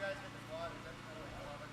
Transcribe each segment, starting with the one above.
guys get the water. That's kind of like water.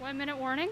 1 minute warning.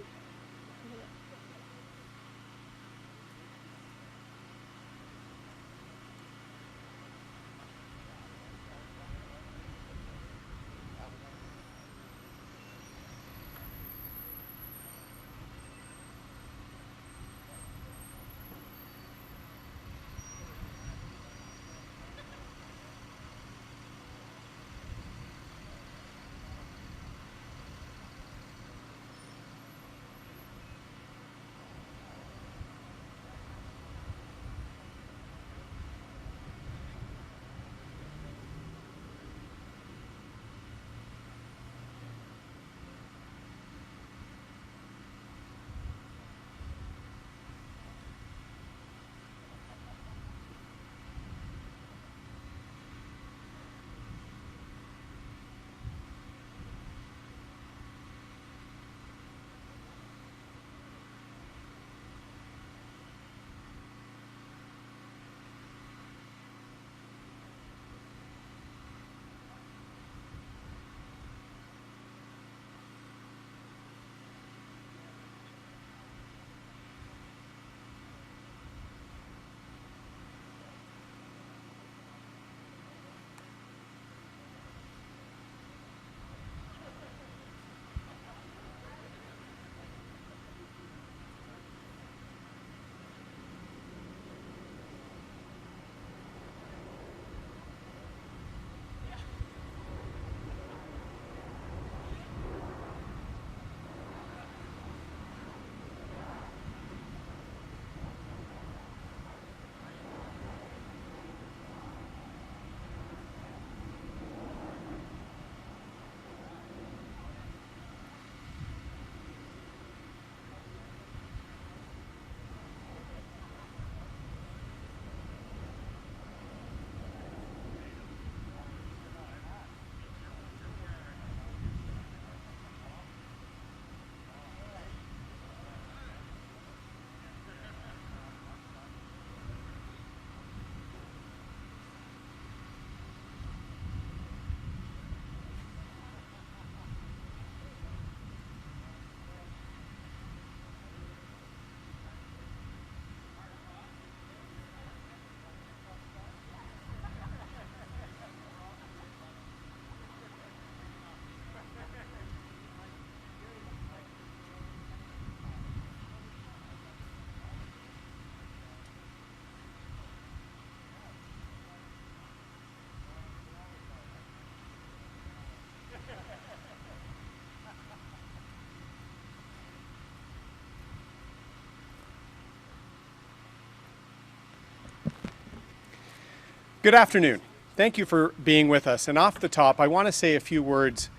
Good afternoon. Thank you for being with us. And off the top, I want to say a few words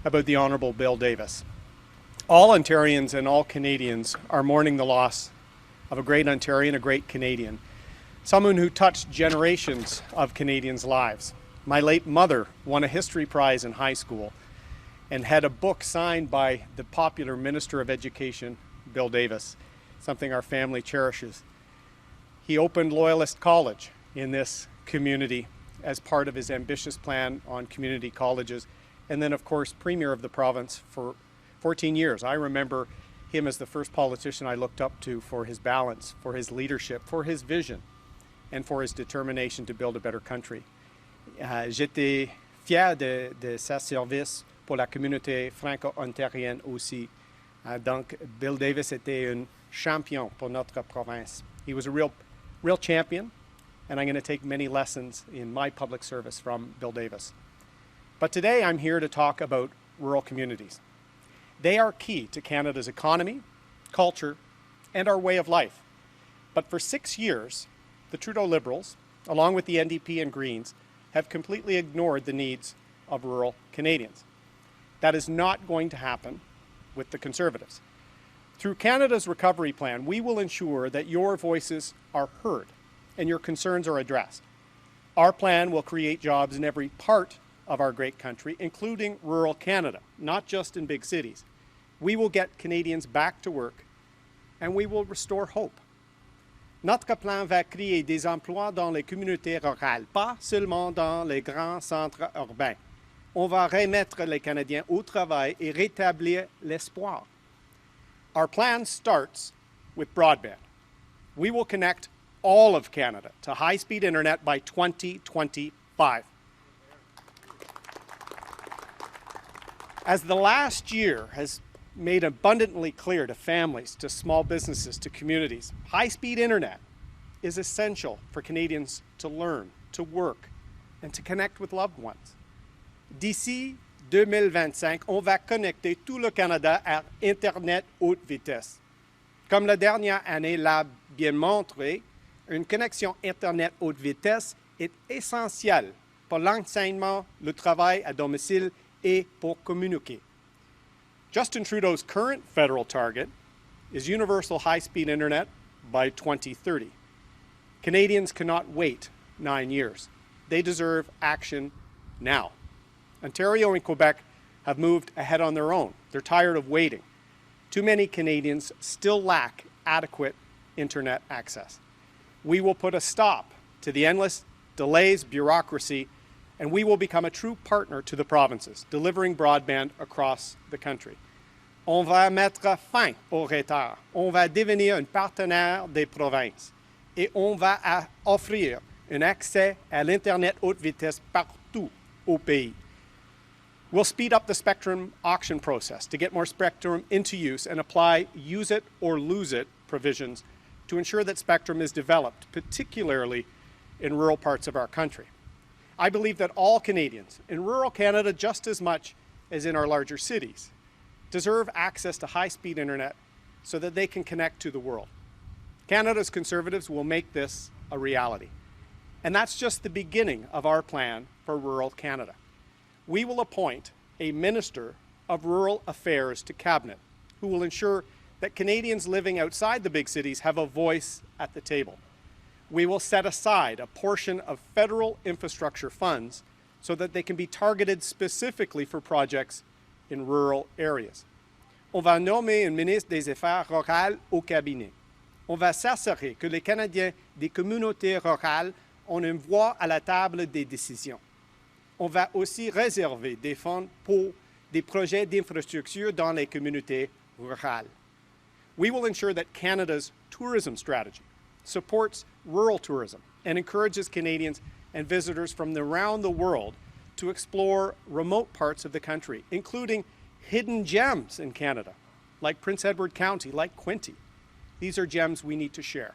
about the Honourable Bill Davis. All Ontarians and all Canadians are mourning the loss of a great Ontarian, a great Canadian, someone who touched generations of Canadians' lives. My late mother won a history prize in high school and had a book signed by the popular Minister of Education, Bill Davis, something our family cherishes. He opened Loyalist College in this community as part of his ambitious plan on community colleges, and then of course Premier of the province for 14 years. I remember him as the first politician I looked up to for his balance, for his leadership, for his vision, and for his determination to build a better country. J'étais fier de sa service pour la communauté franco-ontarienne aussi. Donc Bill Davis était un champion pour notre province. He was a real champion, and I'm going to take many lessons in my public service from Bill Davis. But today I'm here to talk about rural communities. They are key to Canada's economy, culture, and our way of life. But for 6 years, the Trudeau Liberals, along with the NDP and Greens, have completely ignored the needs of rural Canadians. That is not going to happen with the Conservatives. Through Canada's recovery plan, we will ensure that your voices are heard and your concerns are addressed. Our plan will create jobs in every part of our great country, including rural Canada, not just in big cities. We will get Canadians back to work, and we will restore hope. Notre plan va créer des emplois dans les communautés rurales, pas seulement dans les grands centres urbains. On va remettre les Canadiens au travail et rétablir l'espoir. Our plan starts with broadband. We will connect all of Canada to high-speed internet by 2025. As the last year has made abundantly clear to families, to small businesses, to communities, high-speed internet is essential for Canadians to learn, to work, and to connect with loved ones. D'ici 2025, on va connecter tout le Canada à Internet haute vitesse. Comme la dernière année l'a bien montré, une connexion Internet haute vitesse est essentielle pour l'enseignement, le travail à domicile et pour communiquer. Justin Trudeau's current federal target is universal high-speed internet by 2030. Canadians cannot wait 9 years. They deserve action now. Ontario and Quebec have moved ahead on their own. They're tired of waiting. Too many Canadians still lack adequate internet access. We will put a stop to the endless delays, bureaucracy, and we will become a true partner to the provinces, delivering broadband across the country. On va mettre fin au retard. On va devenir un partenaire des provinces. Et on va offrir un accès à l'Internet haute vitesse partout au pays. We'll speed up the spectrum auction process to get more spectrum into use and apply use it or lose it provisions to ensure that spectrum is developed, particularly in rural parts of our country. I believe that all Canadians, in rural Canada just as much as in our larger cities, deserve access to high-speed internet so that they can connect to the world. Canada's Conservatives will make this a reality. And that's just the beginning of our plan for rural Canada. We will appoint a Minister of Rural Affairs to Cabinet who will ensure that Canadians living outside the big cities have a voice at the table. We will set aside a portion of federal infrastructure funds so that they can be targeted specifically for projects in rural areas. On va nommer un ministre des Affaires rurales au cabinet. On va s'assurer que les Canadiens des communautés rurales ont une voix à la table des décisions. On va aussi réserver des fonds pour des projets d'infrastructure dans les communautés rurales. We will ensure that Canada's tourism strategy supports rural tourism and encourages Canadians and visitors from around the world to explore remote parts of the country, including hidden gems in Canada, like Prince Edward County, like Quinte. These are gems we need to share.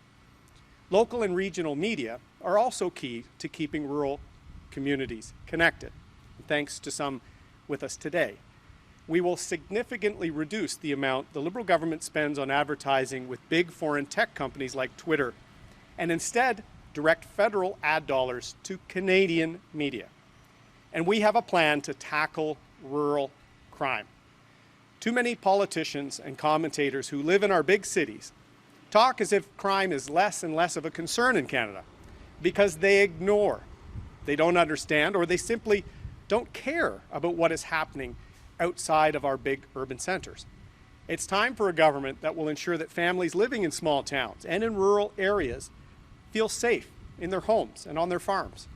Local and regional media are also key to keeping rural communities connected. Thanks to some with us today. We will significantly reduce the amount the Liberal government spends on advertising with big foreign tech companies like Twitter, and instead direct federal ad dollars to Canadian media. And we have a plan to tackle rural crime. Too many politicians and commentators who live in our big cities talk as if crime is less and less of a concern in Canada because they ignore, they don't understand, or they simply don't care about what is happening outside of our big urban centers. It's time for a government that will ensure that families living in small towns and in rural areas feel safe in their homes and on their farms.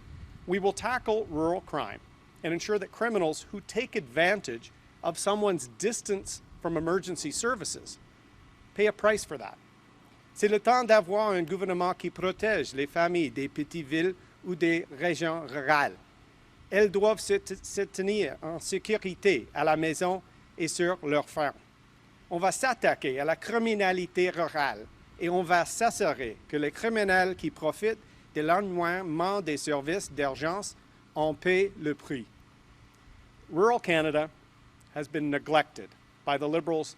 We will tackle rural crime and ensure that criminals who take advantage of someone's distance from emergency services pay a price for that. C'est le temps d'avoir un gouvernement qui protège les familles des petites villes ou des régions rurales. Elles doivent se tenir en sécurité à la maison et sur leur ferme. On va s'attaquer à la criminalité rurale et on va s'assurer que les criminels qui profitent de l'éloignement des services d'urgence en paient le prix. Rural Canada has been neglected by the Liberals,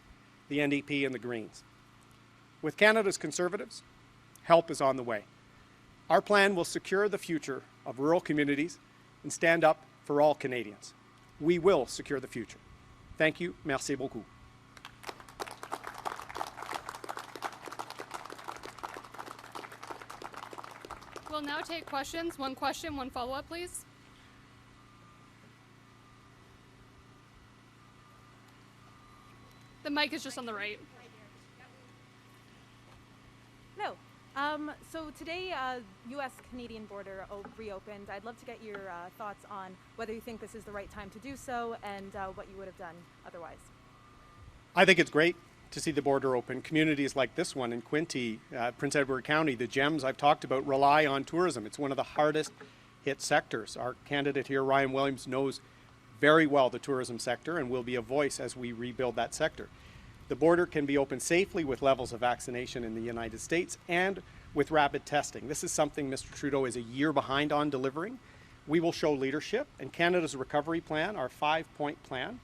the NDP, and the Greens. With Canada's Conservatives, help is on the way. Our plan will secure the future of rural communities and stand up for all Canadians. We will secure the future. Thank you. Merci beaucoup. We'll now take questions. One question, one follow-up, please. The mic is just on the right. No. So today, U.S.-Canadian border reopened. I'd love to get your thoughts on whether you think this is the right time to do so and what you would have done otherwise. I think it's great to see the border open. Communities like this one in Quinte, Prince Edward County, the gems I've talked about, rely on tourism. It's one of the hardest hit sectors. Our candidate here, Ryan Williams, knows very well the tourism sector and will be a voice as we rebuild that sector. The border can be opened safely with levels of vaccination in the United States and with rapid testing. This is something Mr. Trudeau is a year behind on delivering. We will show leadership, and Canada's recovery plan, our 5-point plan,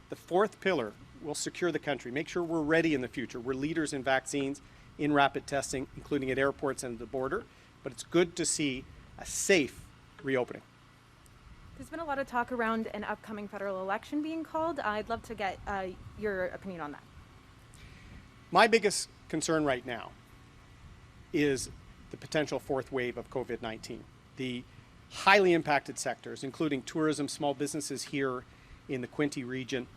the fourth pillar, will secure the country, make sure we're ready in the future. We're leaders in vaccines, in rapid testing, including at airports and at the border, but it's good to see a safe reopening. There's been a lot of talk around an upcoming federal election being called. I'd love to get your opinion on that. My biggest concern right now is the potential fourth wave of COVID-19. The highly impacted sectors, including tourism, small businesses here in the Quinte region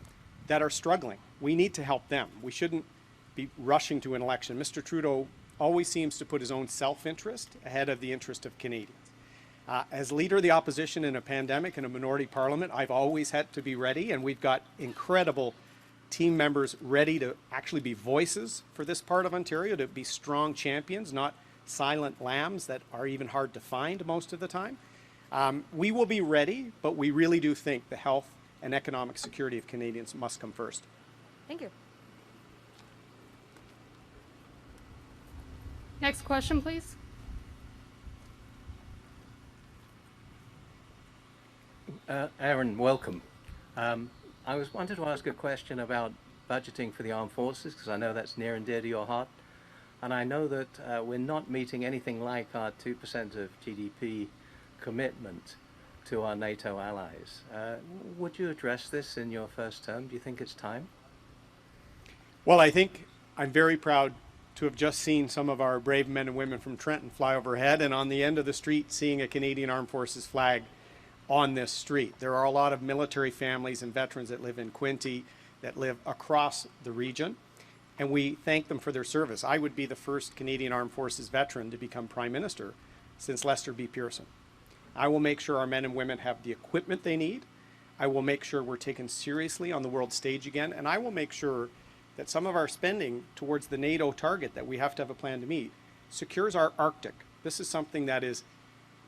that are struggling. We need to help them. We shouldn't be rushing to an election. Mr. Trudeau always seems to put his own self-interest ahead of the interest of Canadians. As leader of the opposition in a pandemic and a minority parliament, I've always had to be ready, and we've got incredible team members ready to actually be voices for this part of Ontario, to be strong champions, not silent lambs that are even hard to find most of the time. We will be ready, but we really do think the health and economic security of Canadians must come first. Thank you. Next question, please. Erin, welcome. I wanted to ask a question about budgeting for the armed forces, because I know that's near and dear to your heart. And I know that we're not meeting anything like our 2% of GDP commitment to our NATO allies. Would you address this in your first term? Do you think it's time? Well, I think I'm very proud to have just seen some of our brave men and women from Trenton fly overhead, and on the end of the street seeing a Canadian Armed Forces flag on this street. There are a lot of military families and veterans that live in Quinte, that live across the region, and we thank them for their service. I would be the first Canadian Armed Forces veteran to become Prime Minister since Lester B. Pearson. I will make sure our men and women have the equipment they need. I will make sure we're taken seriously on the world stage again, and I will make sure that some of our spending towards the NATO target that we have to have a plan to meet secures our Arctic. This is something that is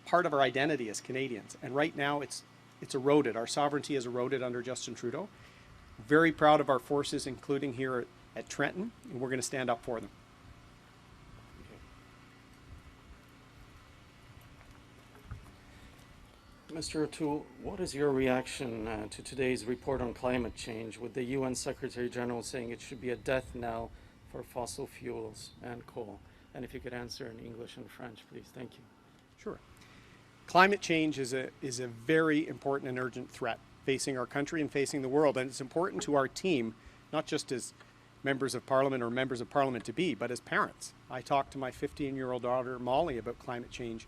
part of our identity as Canadians, and right now it's eroded. Our sovereignty is eroded under Justin Trudeau. Very proud of our forces, including here at Trenton, and we're going to stand up for them. Mr. O'Toole, what is your reaction to today's report on climate change, with the UN Secretary General saying it should be a death knell for fossil fuels and coal? And if you could answer in English and French, please. Thank you. Sure. Climate change is a very important and urgent threat facing our country and facing the world, and it's important to our team, not just as members of parliament or members of parliament to be, but as parents. I talk to my 15-year-old daughter Molly about climate change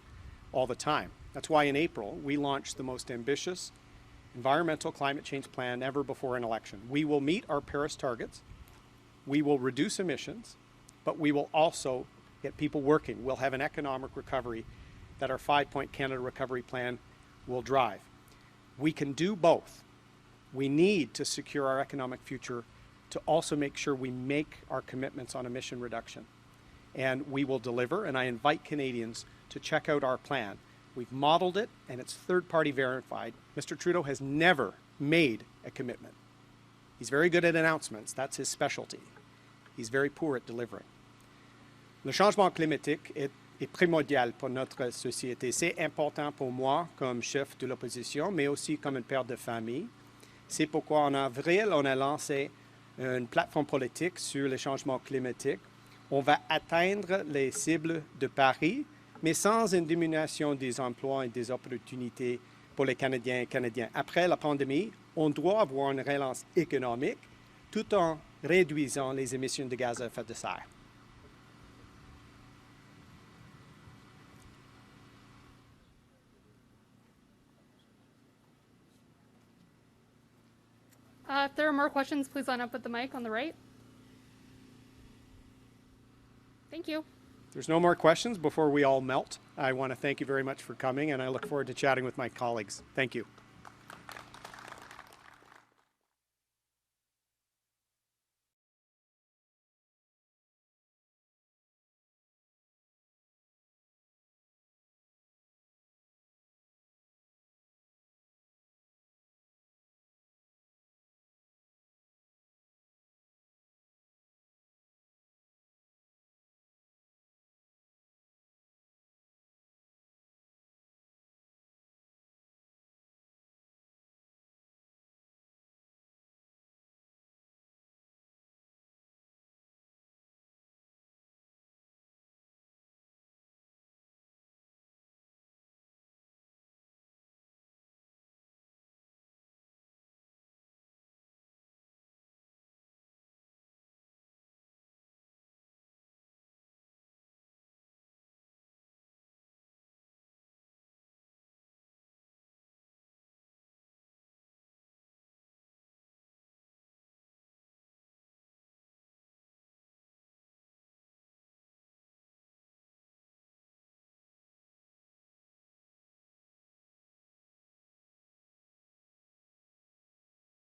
all the time. That's why in April we launched the most ambitious environmental climate change plan ever before an election. We will meet our Paris targets, we will reduce emissions, but we will also get people working. We'll have an economic recovery that our 5-point Canada Recovery Plan will drive. We can do both. We need to secure our economic future to also make sure we make our commitments on emission reduction. And we will deliver, and I invite Canadians to check out our plan. We've modeled it, and it's third-party verified. Mr. Trudeau has never made a commitment. He's very good at announcements. That's his specialty. He's very poor at delivering. Le changement climatique est primordial pour notre société. C'est important pour moi comme chef de l'opposition, mais aussi comme un père de famille. C'est pourquoi en avril, on a lancé une plateforme politique sur le changement climatique. On va atteindre les cibles de Paris, mais sans une diminution des emplois et des opportunités pour les Canadiens et Canadiennes. Après la pandémie, on doit avoir une relance économique tout en réduisant les émissions de gaz à effet de serre. If there are more questions, please line up with the mic on the right. Thank you. If there's no more questions before we all melt, I want to thank you very much for coming, and I look forward to chatting with my colleagues. Thank you.